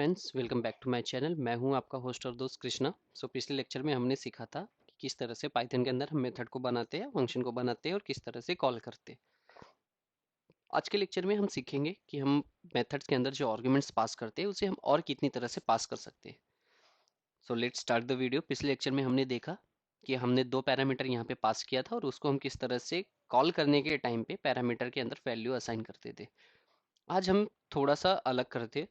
Friends, welcome back to my channel. मैं हूं आपका होस्ट और दोस्त कृष्णा। पिछले लेक्चर में हमने सीखा था कि किस तरह से पाइथन के अंदर हम मेथड को बनाते हैं, फंक्शन को बनाते हैं और किस तरह से कॉल करते हैं। आज के लेक्चर में हम सीखेंगे कि हम मेथड्स के अंदर जो आर्गुमेंट्स पास करते हैं उसे हम और कितनी तरह से पास कर सकते हैं। Let's start the video. पिछले लेक्चर में हमने देखा कि हमने दो पैरामीटर यहाँ पे पास किया था और उसको हम किस तरह से कॉल करने के टाइम पे पैरामीटर के अंदर वैल्यू असाइन करते थे। आज हम थोड़ा सा अलग करते,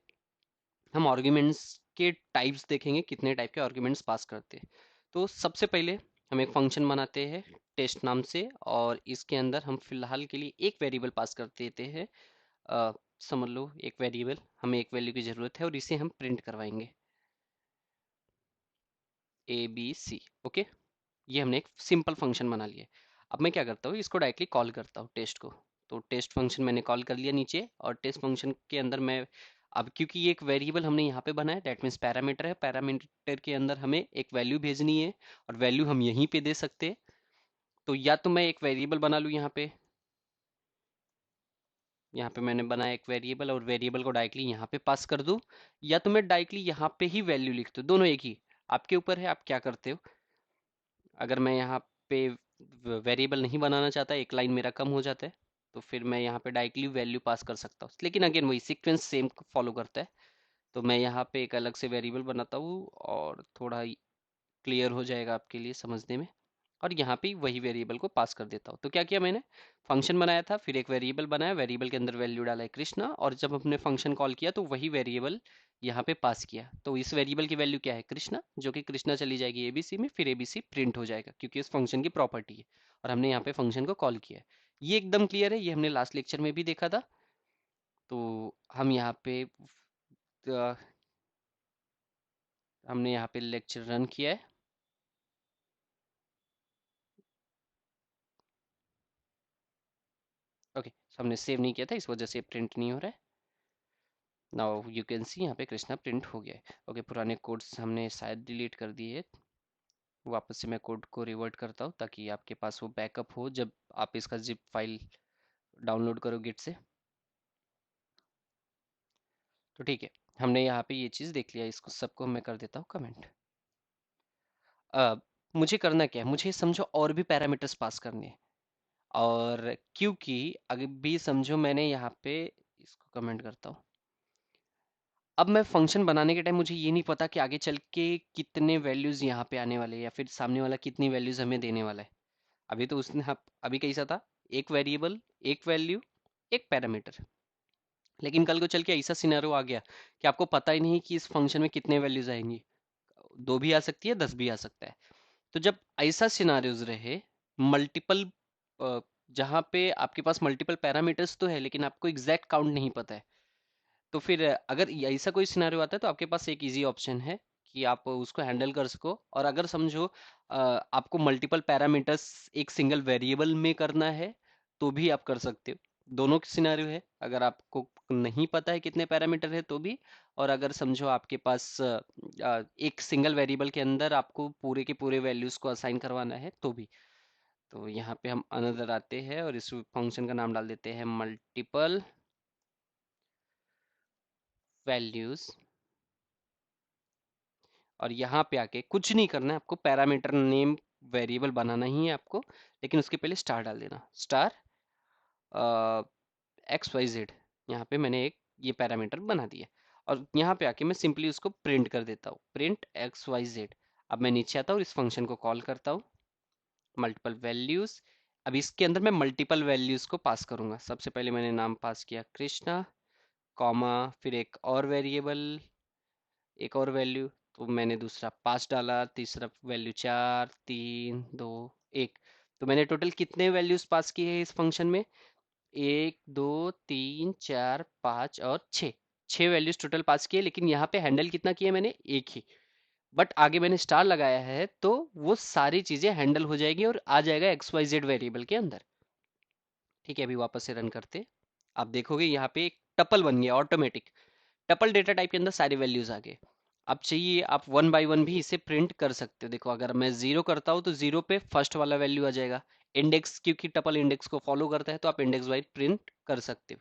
हम आर्ग्यूमेंट्स के टाइप्स देखेंगे, कितने टाइप के आर्ग्यूमेंट्स पास करते हैं। तो सबसे पहले हम एक फंक्शन बनाते हैं टेस्ट नाम से, और इसके अंदर हम फिलहाल के लिए एक वेरिएबल पास कर देते हैं। समझ लो एक वेरिएबल, हमें एक वैल्यू की ज़रूरत है और इसे हम प्रिंट करवाएंगे ABC। ओके, ये हमने एक सिंपल फंक्शन बना लिया। अब मैं क्या करता हूँ, इसको डायरेक्टली कॉल करता हूँ टेस्ट को। तो टेस्ट फंक्शन मैंने कॉल कर लिया नीचे, और टेस्ट फंक्शन के अंदर मैं अब क्योंकि ये एक वेरिएबल हमने यहाँ पे बनाया, दैट मीन्स पैरामीटर है, पैरामीटर के अंदर हमें एक वैल्यू भेजनी है और वैल्यू हम यहीं पे दे सकते हैं। तो या तो मैं एक वेरिएबल बना लूँ यहाँ पे मैंने बनाया एक वेरिएबल और वेरिएबल को डायरेक्टली यहाँ पे पास कर दूँ, या तो मैं डायरेक्टली यहाँ पे ही वैल्यू लिख दूँ। दोनों एक ही, आपके ऊपर है आप क्या करते हो। अगर मैं यहाँ पे वेरिएबल नहीं बनाना चाहता, एक लाइन मेरा कम हो जाता है, तो फिर मैं यहाँ पे डायरेक्टली वैल्यू पास कर सकता हूँ, लेकिन अगेन वही सीक्वेंस सेम फॉलो करता है। तो मैं यहाँ पे एक अलग से वेरिएबल बनाता हूँ और थोड़ा क्लियर हो जाएगा आपके लिए समझने में, और यहाँ पे वही वेरिएबल को पास कर देता हूँ। तो क्या किया मैंने, फंक्शन बनाया था, फिर एक वेरिएबल बनाया, वेरिएबल के अंदर वैल्यू डाला है कृष्णा, और जब हमने फंक्शन कॉल किया तो वही वेरिएबल यहाँ पे पास किया। तो इस वेरिएबल की वैल्यू क्या है, कृष्णा, जो कि कृष्णा चली जाएगी एबीसी में, फिर एबीसी प्रिंट हो जाएगा क्योंकि इस फंक्शन की प्रॉपर्टी है, और हमने यहाँ पे फंक्शन को कॉल किया है। ये एकदम क्लियर है, ये हमने लास्ट लेक्चर में भी देखा था। तो हम यहाँ पे हमने यहाँ पे लेक्चर रन किया है। ओके, हमने सेव नहीं किया था, इस वजह से प्रिंट नहीं हो रहा है। नाउ यू कैन सी यहाँ पे कृष्णा प्रिंट हो गया है। ओके, पुराने कोड्स हमने शायद डिलीट कर दिए हैं। वापस से मैं कोड को रिवर्ट करता हूँ ताकि आपके पास वो बैकअप हो जब आप इसका जिप फाइल डाउनलोड करो गिट से। तो ठीक है, हमने यहाँ पे ये चीज़ देख लिया, इसको सबको मैं कर देता हूँ कमेंट। अब मुझे करना क्या है, मुझे समझो और भी पैरामीटर्स पास करने हैं, और क्योंकि अगर भी समझो मैंने यहाँ पे इसको कमेंट करता हूँ। अब मैं फंक्शन बनाने के टाइम मुझे ये नहीं पता कि आगे चल के कितने वैल्यूज यहाँ पे आने वाले हैं, या फिर सामने वाला कितनी वैल्यूज हमें देने वाला है। अभी तो उसने अभी कैसा था, एक वेरिएबल, एक वैल्यू, एक पैरामीटर। लेकिन कल को चल के ऐसा सिनेरियो आ गया कि आपको पता ही नहीं कि इस फंक्शन में कितने वैल्यूज आएंगी, दो भी आ सकती है, 10 भी आ सकता है। तो जब ऐसा सिनारियोज रहे, मल्टीपल, जहाँ पे आपके पास मल्टीपल पैरामीटर्स तो है लेकिन आपको एग्जैक्ट काउंट नहीं पता है, तो फिर अगर ऐसा कोई सिनेरियो आता है तो आपके पास एक इजी ऑप्शन है कि आप उसको हैंडल कर सको। और अगर समझो आपको मल्टीपल पैरामीटर्स एक सिंगल वेरिएबल में करना है तो भी आप कर सकते हो। दोनों सिनेरियो है, अगर आपको नहीं पता है कितने पैरामीटर है तो भी, और अगर समझो आपके पास एक सिंगल वेरिएबल के अंदर आपको पूरे के पूरे वैल्यूज को असाइन करवाना है तो भी। तो यहाँ पे हम अनदर आते हैं और इस फंक्शन का नाम डाल देते हैं मल्टीपल वैल्यूज, और यहाँ पे आके कुछ नहीं करना है आपको, पैरामीटर नेम वेरिएबल बनाना ही है आपको, लेकिन उसके पहले स्टार डाल देना, स्टार एक्स वाई जेड। यहाँ पे मैंने एक ये पैरामीटर बना दिया, और यहाँ पे आके मैं सिंपली उसको प्रिंट कर देता हूँ, प्रिंट एक्स वाई जेड। अब मैं नीचे आता हूँ, इस फंक्शन को कॉल करता हूँ, मल्टीपल वैल्यूज। अब इसके अंदर मैं मल्टीपल वैल्यूज को पास करूंगा। सबसे पहले मैंने नाम पास किया कृष्णा, कॉमा, फिर एक और वैल्यू, तो मैंने दूसरा 5 डाला, तीसरा वैल्यू 4, 3, 2, 1। तो मैंने टोटल कितने वैल्यूज पास किए हैं इस फंक्शन में, 1, 2, 3, 4, 5 और 6। 6 वैल्यूज टोटल पास किए, लेकिन यहाँ पे हैंडल कितना किया मैंने, एक ही। बट आगे मैंने स्टार लगाया है तो वो सारी चीजें हैंडल हो जाएगी और आ जाएगा एक्स वाई जेड वेरिएबल के अंदर। ठीक है, अभी वापस से रन करते, आप देखोगे यहाँ पे एक टपल बन गया ऑटोमेटिक। टपल डेटा टाइप के अंदर सारी वैल्यूज आ गए। अब चाहिए आप वन बाय वन भी इसे प्रिंट कर सकते हो। देखो अगर मैं जीरो करता हूँ तो जीरो पे फर्स्ट वाला वैल्यू आ जाएगा। इंडेक्स, क्योंकि टपल इंडेक्स को फॉलो करता है तो आप इंडेक्स वाइज प्रिंट कर सकते हो।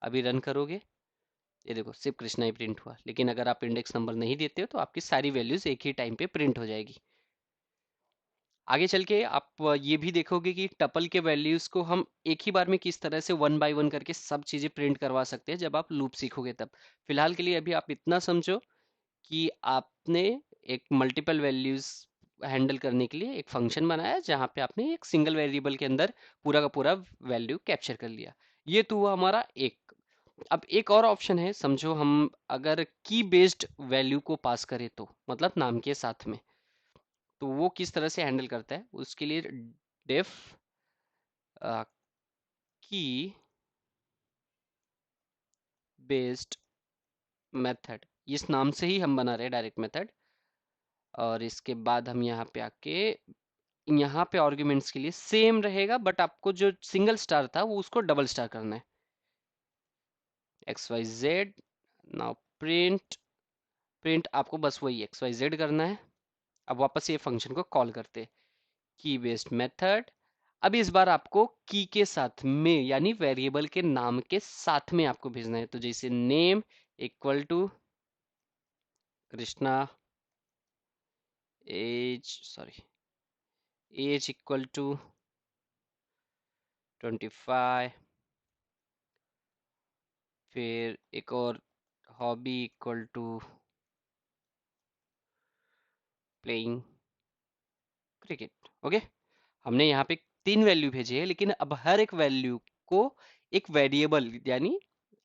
अभी रन करोगे ये देखो सिर्फ कृष्णा ही प्रिंट हुआ, लेकिन अगर आप इंडेक्स नंबर नहीं देते हो तो आपकी सारी वैल्यूज एक ही टाइम पे प्रिंट हो जाएगी। आगे चल के आप ये भी देखोगे कि टपल के वैल्यूज को हम एक ही बार में किस तरह से वन बाय वन करके सब चीजें प्रिंट करवा सकते हैं जब आप लूप सीखोगे तब। फिलहाल के लिए अभी आप इतना समझो कि आपने एक मल्टीपल वैल्यूज हैंडल करने के लिए एक फंक्शन बनाया जहां पे आपने एक सिंगल वेरिएबल के अंदर पूरा का पूरा वैल्यू कैप्चर कर लिया। ये तो हुआ हमारा एक। अब एक और ऑप्शन है, समझो हम अगर की बेस्ड वैल्यू को पास करें तो मतलब नाम के साथ में, तो वो किस तरह से हैंडल करता है उसके लिए डेफ की बेस्ड मेथड, इस नाम से ही हम बना रहे हैं डायरेक्ट मेथड। और इसके बाद हम यहाँ पे आके यहाँ पे आर्ग्यूमेंट्स के लिए सेम रहेगा, बट आपको जो सिंगल स्टार था वो उसको डबल स्टार करना है। X Y Z, now print, print आपको बस वही एक्स वाई जेड करना है। अब वापस ये फंक्शन को कॉल करते, की बेस्ड मेथड। अब इस बार आपको की के साथ में यानी वेरिएबल के नाम के साथ में आपको भेजना है, तो जैसे name equal to Krishna, age equal to 25, फिर एक और hobby equal to playing cricket. Okay, हमने यहाँ पे 3 वैल्यू भेजे हैं, लेकिन अब हर एक वैल्यू को एक वेरिएबल यानी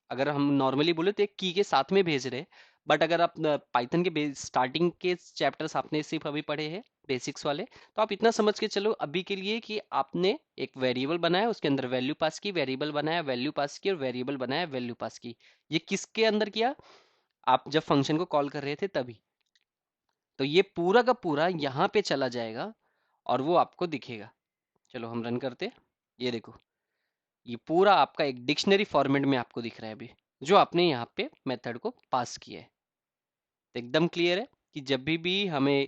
अगर हम नॉर्मली बोले तो एक की के साथ में भेज रहे हैं। बट अगर आप पाइथन के स्टार्टिंग के चैप्टर्स आपने सिर्फ अभी पढ़े हैं बेसिक्स वाले, तो आप इतना समझ के चलो अभी के लिए कि आपने एक वेरिएबल बनाया, उसके अंदर वैल्यू पास की, वेरिएबल बनाया, वैल्यू पास की, और वेरिएबल बनाया, वैल्यू पास की। ये किसके अंदर किया? आप जब फंक्शन को कॉल कर रहे थे तभी। तो ये पूरा का पूरा यहाँ पे चला जाएगा और वो आपको दिखेगा। चलो हम रन करते हैं। ये देखो, ये पूरा आपका एक डिक्शनरी फॉर्मेट में आपको दिख रहा है अभी, जो आपने यहाँ पे मेथड को पास किया है। तो एकदम क्लियर है कि जब भी हमें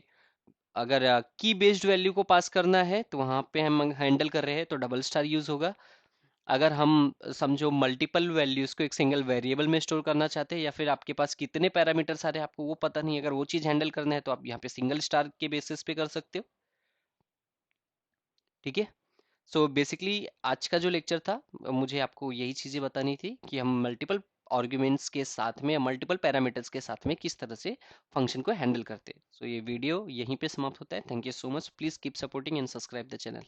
अगर की बेस्ड वैल्यू को पास करना है तो वहां पे हम हैंडल कर रहे हैं तो डबल स्टार यूज होगा। अगर हम समझो मल्टीपल वैल्यूज को एक सिंगल वेरिएबल में स्टोर करना चाहते हैं, या फिर आपके पास कितने पैरामीटर्स आ रहे हैं आपको वो पता नहीं, अगर वो चीज हैंडल करना है तो आप यहाँ पे सिंगल स्टार के बेसिस पे कर सकते हो। ठीक है। सो बेसिकली आज का जो लेक्चर था, मुझे आपको यही चीज़ें बतानी थी कि हम मल्टीपल आर्ग्यूमेंट्स के साथ में या मल्टीपल पैरामीटर्स के साथ में किस तरह से फंक्शन को हैंडल करते हैं। सो ये वीडियो यहीं पे समाप्त होता है। Thank you so much. Please keep supporting and subscribe the channel.